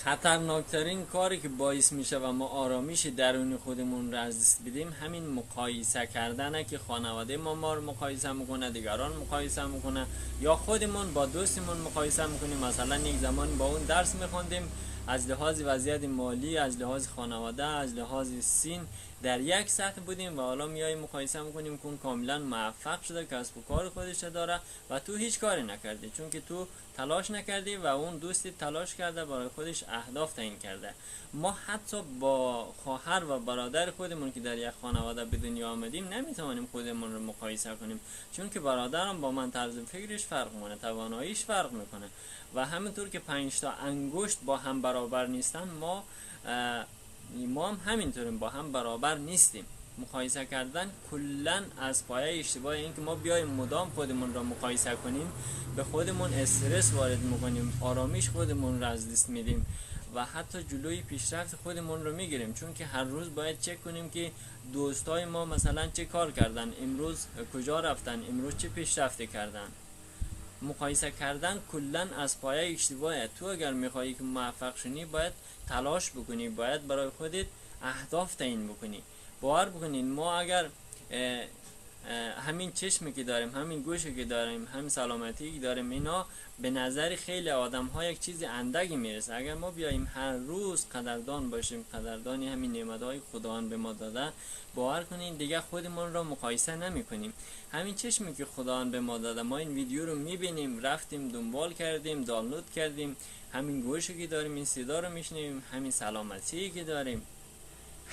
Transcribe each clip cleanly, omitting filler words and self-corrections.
خطرناکترین کاری که باعث میشه و ما آرامش درون خودمون را از دست بدیم همین مقایسه کردنه که خانواده ما رو مقایسه میکنه، دیگران مقایسه میکنه، یا خودمون با دوستمون مقایسه میکنیم. مثلا یک زمان با اون درس میخوندیم، از لحاظ وضعیت مالی، از لحاظ خانواده، از لحاظ سین در یک سطح بودیم و حالا میایم مقایسه میکنیم که اون کاملا موفق شده، کسب و کار خودش داره و تو هیچ کاری نکردی، چون که تو تلاش نکردی و اون دوستی تلاش کرده، برای خودش اهداف تعیین کرده. ما حتی با خواهر و برادر خودمون که در یک خانواده به دنیا آمدیم نمیتوانیم خودمون رو مقایسه کنیم، چون که برادرم با من طرز فکرش فرق میکنه، تواناییش فرق میکنه و همینطور که 5 تا انگشت با هم برابر نیستن، ما هم همینطوریم، با هم برابر نیستیم. مقایسه کردن کلا از پایه اشتباه این که ما بیایم مدام خودمون را مقایسه کنیم، به خودمون استرس وارد میکنیم، آرامش خودمون را از دست میدیم و حتی جلوی پیشرفت خودمون رو میگیریم، چون که هر روز باید چک کنیم که دوستای ما مثلا چه کار کردن، امروز کجا رفتن، امروز چه پیشرفتی کردن. مقایسه کردن کلا از پایه اشتباهه. تو اگر میخوایی که موفق شنی باید تلاش بکنی، باید برای خودت اهداف تعیین بکنی. باور بکنین ما اگر همین چشمی که داریم، همین گوشی که داریم، همین سلامتی که داریم، اینا به نظر خیلی آدم ها یک چیز اندکی میرسه. اگر ما بیاییم هر روز قدردان باشیم، قدردانی همین نعمت های خداوند به ما داده، باور کنین دیگه خودمون را مقایسه نمی کنیم. همین چشمی که خداوند به ما داده، ما این ویدیو رو میبینیم، رفتیم دنبال کردیم، دانلود کردیم، همین گوشی که داریم این صدا رو میشنویم، همین سلامتی که داریم.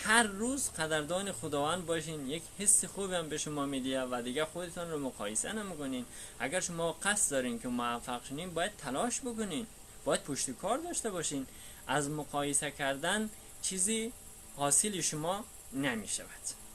هر روز قدردان خداوند باشین، یک حس خوبی هم به شما میده و دیگه خودتون رو مقایسه نمیکنین. اگر شما قصد دارین که موفق شین، باید تلاش بکنین، باید پشت کار داشته باشین. از مقایسه کردن چیزی حاصل شما نمیشود.